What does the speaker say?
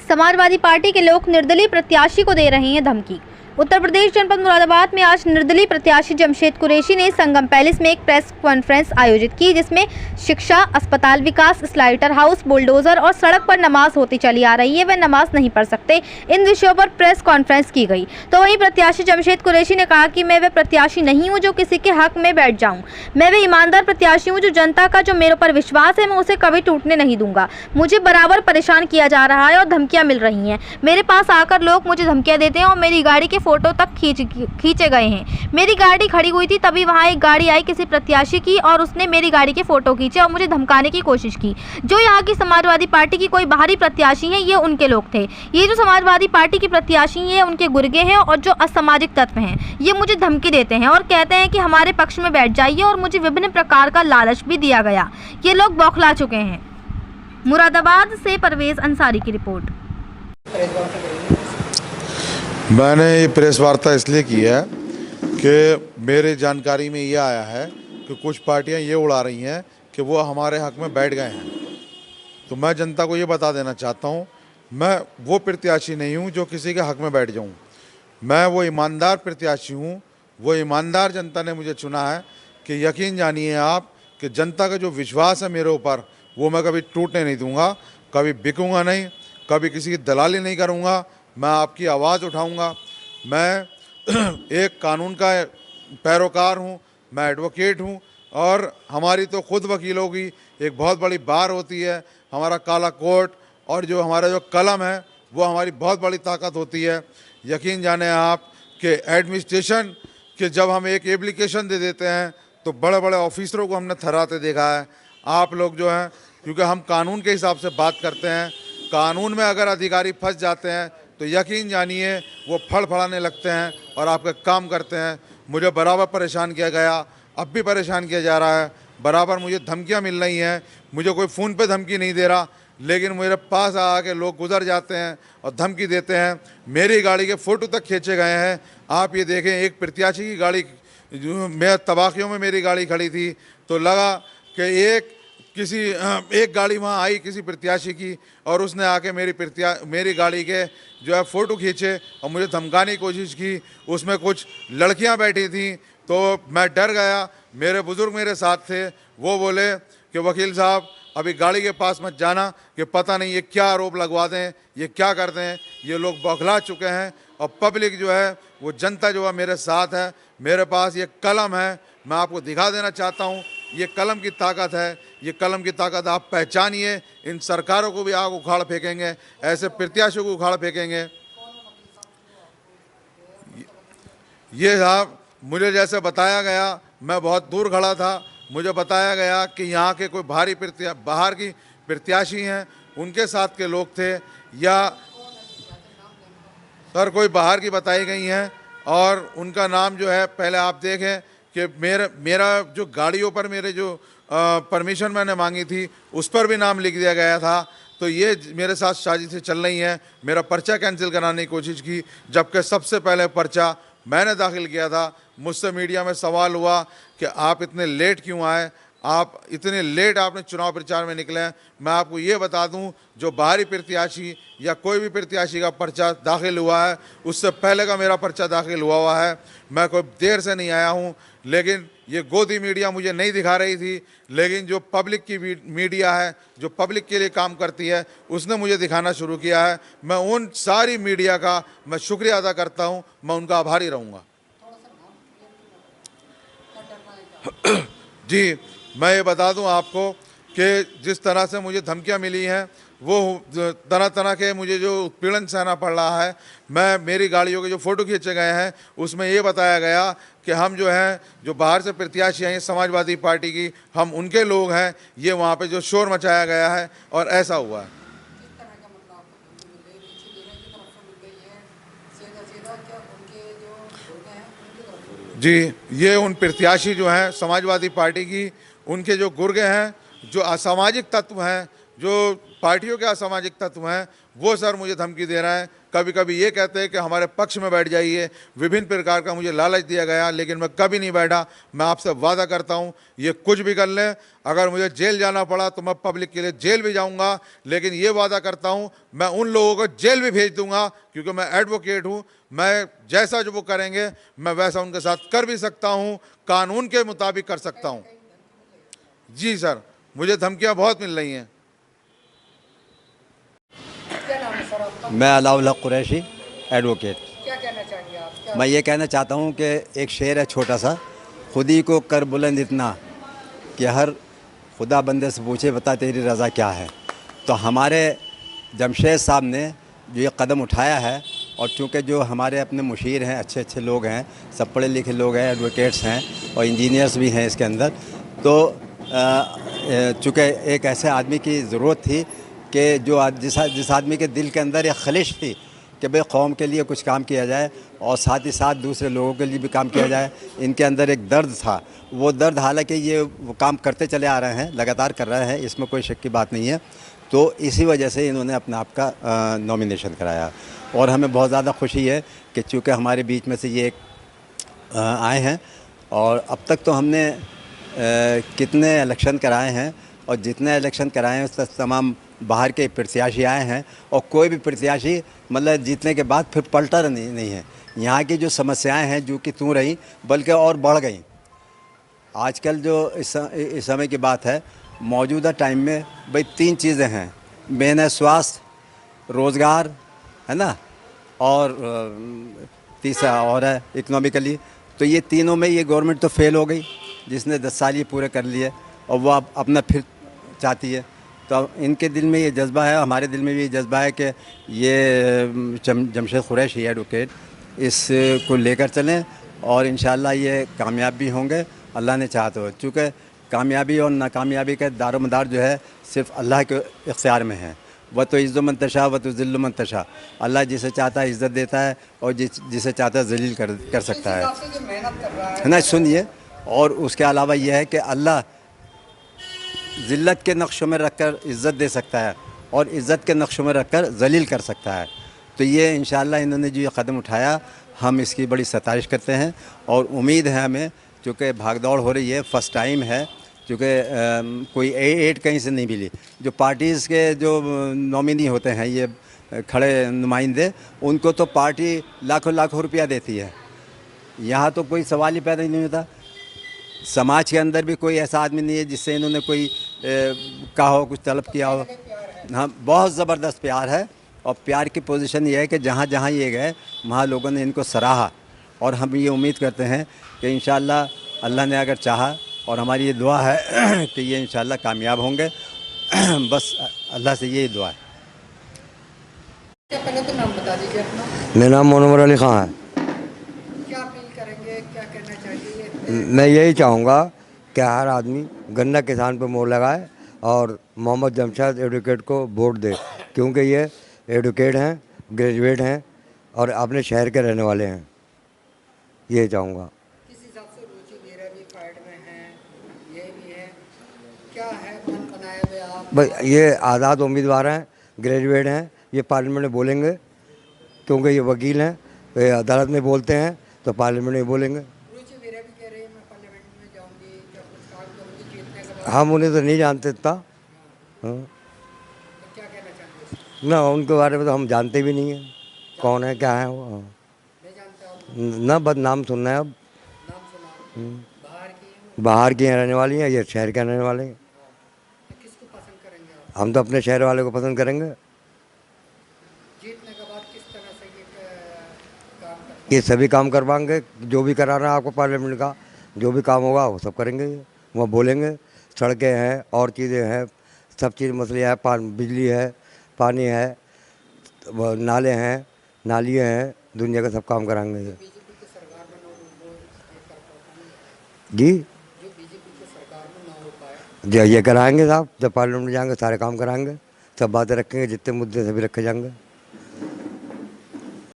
Samajwadi party के लोग निर्दलीय प्रत्याशी को दे रहे हैं धमकी। उत्तर प्रदेश जनपद मुरादाबाद में आज निर्दलीय प्रत्याशी जमशेद कुरैशी ने संगम पैलेस में एक प्रेस कॉन्फ्रेंस आयोजित की, जिसमें शिक्षा, अस्पताल विकास, स्लाइटर हाउस, बुलडोजर और सड़क पर नमाज होती चली आ रही है, वे नमाज नहीं पढ़ सकते, इन विषयों पर प्रेस कॉन्फ्रेंस की गई। तो वहीं प्रत्याशी जमशेद कुरैशी ने कहा कि मैं वे प्रत्याशी नहीं हूं जो किसी के हक में बैठ जाऊं। मैं वे ईमानदार प्रत्याशी हूं जो जनता का जो मेरे ऊपर विश्वास है मैं उसे कभी टूटने नहीं दूंगा। मुझे बराबर परेशान किया जा रहा है और धमकियां मिल रही हैं। मेरे पास आकर लोग मुझे धमकियां देते हैं और मेरी गाड़ी के फोटो तक खींचे गए हैं। मेरी गाड़ी खड़ी हुई थी, तभी वहां एक गाड़ी आई किसी प्रत्याशी की और उसने मेरी गाड़ी के फोटो खींचे और मुझे धमकाने की कोशिश की। जो यहाँ की समाजवादी पार्टी की कोई बाहरी प्रत्याशी है, ये उनके लोग थे। ये जो समाजवादी पार्टी की प्रत्याशी है उनके गुर्गे हैं और जो असामाजिक तत्व हैं, ये मुझे धमकी देते हैं और कहते हैं कि हमारे पक्ष में बैठ जाइए और मुझे विभिन्न प्रकार का लालच भी दिया गया। ये लोग बौखला चुके हैं। मुरादाबाद से परवेज अंसारी की रिपोर्ट। मैंने ये प्रेस वार्ता इसलिए की है कि मेरे जानकारी में ये आया है कि कुछ पार्टियां ये उड़ा रही हैं कि वो हमारे हक में बैठ गए हैं। तो मैं जनता को ये बता देना चाहता हूँ, मैं वो प्रत्याशी नहीं हूँ जो किसी के हक में बैठ जाऊँ। मैं वो ईमानदार प्रत्याशी हूँ, वो ईमानदार जनता ने मुझे चुना है कि यकीन जानिए आप कि जनता का जो विश्वास है मेरे ऊपर, वो मैं कभी टूटने नहीं दूँगा, कभी बिकूँगा नहीं, कभी किसी की दलाली नहीं करूँगा। मैं आपकी आवाज़ उठाऊंगा। मैं एक कानून का पैरोकार हूं, मैं एडवोकेट हूं और हमारी तो खुद वकीलों की एक बहुत बड़ी बार होती है। हमारा काला कोट और जो हमारा जो कलम है वो हमारी बहुत बड़ी ताकत होती है। यकीन जाने आप कि एडमिनिस्ट्रेशन के जब हम एक एप्लीकेशन दे देते हैं तो बड़े बड़े ऑफिसरों को हमने थर्राते देखा है। आप लोग जो हैं, क्योंकि हम कानून के हिसाब से बात करते हैं, कानून में अगर अधिकारी फंस जाते हैं तो यकीन जानिए वो फड़फड़ाने लगते हैं और आपका काम करते हैं। मुझे बराबर परेशान किया गया, अब भी परेशान किया जा रहा है, बराबर मुझे धमकियां मिल रही हैं। मुझे कोई फ़ोन पे धमकी नहीं दे रहा, लेकिन मेरे पास आके लोग गुजर जाते हैं और धमकी देते हैं। मेरी गाड़ी के फ़ोटो तक खींचे गए हैं। आप ये देखें, एक प्रत्याशी की गाड़ी, जो मैं तबाखियों में मेरी गाड़ी खड़ी थी तो लगा कि एक गाड़ी वहाँ आई किसी प्रत्याशी की और उसने आके मेरी गाड़ी के जो है फ़ोटो खींचे और मुझे धमकाने की कोशिश की। उसमें कुछ लड़कियां बैठी थीं तो मैं डर गया। मेरे बुज़ुर्ग मेरे साथ थे, वो बोले कि वकील साहब अभी गाड़ी के पास मत जाना कि पता नहीं ये क्या आरोप लगवा दें, ये क्या कर दें। ये लोग बौखला चुके हैं और पब्लिक जो है वो जनता जो है मेरे साथ है। मेरे पास ये कलम है, मैं आपको दिखा देना चाहता हूँ। ये कलम की ताकत है, ये कलम की ताकत आप पहचानिए। इन सरकारों को भी आग उखाड़ फेंकेंगे, ऐसे प्रत्याशियों को उखाड़ फेंकेंगे। ये साहब, मुझे जैसे बताया गया, मैं बहुत दूर खड़ा था, मुझे बताया गया कि यहाँ के कोई बाहर की प्रत्याशी हैं, उनके साथ के लोग थे या सर कोई बाहर की बताई गई हैं और उनका नाम जो है, पहले आप देखें कि मेरा जो गाड़ियों पर मेरे जो परमिशन मैंने मांगी थी उस पर भी नाम लिख दिया गया था। तो ये मेरे साथ साजिशें चल रही हैं। मेरा पर्चा कैंसिल कराने की कोशिश की, जबकि सबसे पहले पर्चा मैंने दाखिल किया था। मुझसे मीडिया में सवाल हुआ कि आप इतने लेट क्यों आए, आप इतने लेट आपने चुनाव प्रचार में निकले हैं। मैं आपको ये बता दूं, जो बाहरी प्रत्याशी या कोई भी प्रत्याशी का पर्चा दाखिल हुआ है उससे पहले का मेरा पर्चा दाखिल हुआ है। मैं कोई देर से नहीं आया हूं, लेकिन ये गोदी मीडिया मुझे नहीं दिखा रही थी, लेकिन जो पब्लिक की मीडिया है, जो पब्लिक के लिए काम करती है, उसने मुझे दिखाना शुरू किया है। मैं उन सारी मीडिया का मैं शुक्रिया अदा करता हूँ, मैं उनका आभारी रहूँगा। जी, मैं ये बता दूं आपको कि जिस तरह से मुझे धमकियां मिली हैं वो तरह तरह के मुझे जो उत्पीड़न सहना पड़ रहा है। मेरी गाड़ियों के जो फ़ोटो खींचे गए हैं उसमें ये बताया गया कि हम जो हैं, जो बाहर से प्रत्याशी हैं समाजवादी पार्टी की, हम उनके लोग हैं। ये वहाँ पे जो शोर मचाया गया है और ऐसा हुआ है। जी, ये उन प्रत्याशी जो हैं समाजवादी पार्टी की, उनके जो गुर्गे हैं, जो असामाजिक तत्व हैं, जो पार्टियों के असामाजिक तत्व हैं वो सर मुझे धमकी दे रहे हैं। कभी कभी ये कहते हैं कि हमारे पक्ष में बैठ जाइए, विभिन्न प्रकार का मुझे लालच दिया गया, लेकिन मैं कभी नहीं बैठा। मैं आपसे वादा करता हूँ ये कुछ भी कर लें, अगर मुझे जेल जाना पड़ा तो मैं पब्लिक के लिए जेल भी जाऊँगा, लेकिन ये वादा करता हूँ मैं उन लोगों को जेल भी भेज दूँगा, क्योंकि मैं एडवोकेट हूँ। मैं जैसा जो वो करेंगे मैं वैसा उनके साथ कर भी सकता हूँ, कानून के मुताबिक कर सकता हूँ। जी सर, मुझे धमकियाँ बहुत मिल रही हैं। क्या नाम है सर आपका? मैं अलाउल हक कुरैशी, एडवोकेट। क्या कहना चाहेंगे आप? क्या मैं ये कहना चाहता हूँ कि एक शेर है छोटा सा, खुदी को कर बुलंद इतना कि हर खुदा बंदे से पूछे बता तेरी रज़ा क्या है। तो हमारे जमशेद साहब ने जो ये कदम उठाया है, और चूँकि जो हमारे अपने मुशीर हैं, अच्छे अच्छे लोग हैं, सब पढ़े लिखे लोग हैं, एडवोकेट्स हैं और इंजीनियर्स भी हैं इसके अंदर, तो चूँकि एक ऐसे आदमी की ज़रूरत थी कि जो जिस आदमी के दिल के अंदर एक खलिश थी कि भाई कौम के लिए कुछ काम किया जाए और साथ ही साथ दूसरे लोगों के लिए भी काम किया जाए। इनके अंदर एक दर्द था, वो दर्द हालांकि ये वो काम करते चले आ रहे हैं, लगातार कर रहे हैं, इसमें कोई शक की बात नहीं है। तो इसी वजह से इन्होंने अपने आप का नॉमिनेशन कराया और हमें बहुत ज़्यादा खुशी है कि चूँकि हमारे बीच में से ये एक आए हैं। और अब तक तो हमने कितने इलेक्शन कराए हैं और जितने इलेक्शन कराए हैं उस तमाम बाहर के प्रत्याशी आए हैं, और कोई भी प्रत्याशी मतलब जीतने के बाद फिर पलटा नहीं है। यहाँ की जो समस्याएं हैं जो कि तू रही बल्कि और बढ़ गई। आजकल जो इस समय की बात है, मौजूदा टाइम में भाई 3 चीज़ें हैं, मेन है स्वास्थ्य, रोज़गार, है ना, और तीसरा और है इकोनॉमिकली। तो ये तीनों में ये गवर्नमेंट तो फेल हो गई, जिसने 10 साल ये पूरे कर लिए और वो अब अपना फिर चाहती है। तो इनके दिल में ये जज्बा है, हमारे दिल में भी ये जज्बा है कि ये जमशेद कुरैशी एडवोकेट इसको लेकर चलें और इंशाल्लाह ये कामयाब भी होंगे, अल्लाह ने चाहा तो। चूँकि कामयाबी और नाकामयाबी का दारोमदार जो है सिर्फ अल्लाह के इख्तियार में है। वह तो इज़्ज़ो मन तशा व तो ज़िल्लु मन तशा, अल्लाह जिसे चाहता है इज़्ज़त देता है और जिसे चाहता है ज़लील कर सकता है। आपसे जो मेहनत कर रहा है ना सुनिए, और उसके अलावा यह है कि अल्लाह ज़िल्लत के नक्शों में रखकर इज़्ज़त दे सकता है और इज़्ज़त के नक्शों में रखकर ज़लील कर सकता है। तो ये इंशाअल्लाह इन्होंने जो ये कदम उठाया, हम इसकी बड़ी सतारिश करते हैं और उम्मीद है हमें, चूँकि भागदौड़ हो रही है, फ़र्स्ट टाइम है, चूँकि कोई एड कहीं से नहीं मिली। जो पार्टीज़ के जो नॉमिनी होते हैं, ये खड़े नुमाइंदे, उनको तो पार्टी लाखों लाखों रुपया देती है। यहाँ तो कोई सवाल ही पैदा नहीं होता। समाज के अंदर भी कोई ऐसा आदमी नहीं है जिससे इन्होंने कोई कहा हो, कुछ तलब किया हो। हाँ, बहुत ज़बरदस्त प्यार है और प्यार की पोजीशन ये है कि जहाँ जहाँ ये गए वहाँ लोगों ने इनको सराहा, और हम ये उम्मीद करते हैं कि इंशाअल्लाह अल्लाह ने अगर चाहा, और हमारी ये दुआ है कि ये इंशाअल्लाह कामयाब होंगे। बस अल्लाह से यही दुआ है। पहले तो नाम बता दीजिए अपना। मेरा नाम मोनवर अली ख़ान है। क्या अपील करेंगे, क्या कहना चाहिए? मैं यही चाहूँगा कि हर आदमी गन्ना किसान पर मोहर लगाए और मोहम्मद जमशेद एडवोकेट को वोट दे, क्योंकि ये एडवोकेट हैं, ग्रेजुएट हैं और अपने शहर के रहने वाले हैं। ये चाहूँगा। किस हिसाब से रुचि मेरा भी फाइट में है, ये भी है, क्या है मन बनाए हुए आप? भाई ये आज़ाद उम्मीदवार हैं, ग्रेजुएट हैं, ये पार्लियामेंट में बोलेंगे, क्योंकि ये वकील हैं, ये अदालत में बोलते हैं तो पार्लियामेंट में बोलेंगे। रुचि मेरा भी कह रही है मैं पार्लियामेंट में जाऊंगी, क्या कुछ काम करूंगी जीतने के बाद। हम उन्हें तो नहीं जानते इतना, हाँ तो क्या कहना चाहते हैं? ना, उनके बारे में तो हम जानते भी नहीं हैं कौन है क्या है वो। हाँ, नहीं जानते आप? ना, बस नाम सुनना है अब। नाम सुना? बाहर की हैं? बाहर की रहने वाली हैं, ये शहर के रहने वाले हैं। तो किसको पसंद करेंगे आप? हम तो अपने शहर वाले को पसंद करेंगे। जीतने के बाद किस तरह से ये काम करते ये सभी काम करवाएंगे, जो भी कराना है आपको पार्लियामेंट का, जो भी काम होगा वो सब करेंगे। ये वहाँ बोलेंगे, सड़कें हैं और चीज़ें हैं, सब चीज़ मसले है, बिजली है, पानी है, नाले हैं, नालियाँ हैं, दुनिया का सब काम कराएंगे ये। बीजेपी की सरकार में ना हो वो ये कर पाता नहीं। जी, जो बीजेपी की सरकार में ना हो पाए, ये कराएंगे साहब, जब पार्लियामेंट में जाएंगे सारे काम कराएंगे, सब बातें रखेंगे, जितने मुद्दे सभी रखे जाएंगे।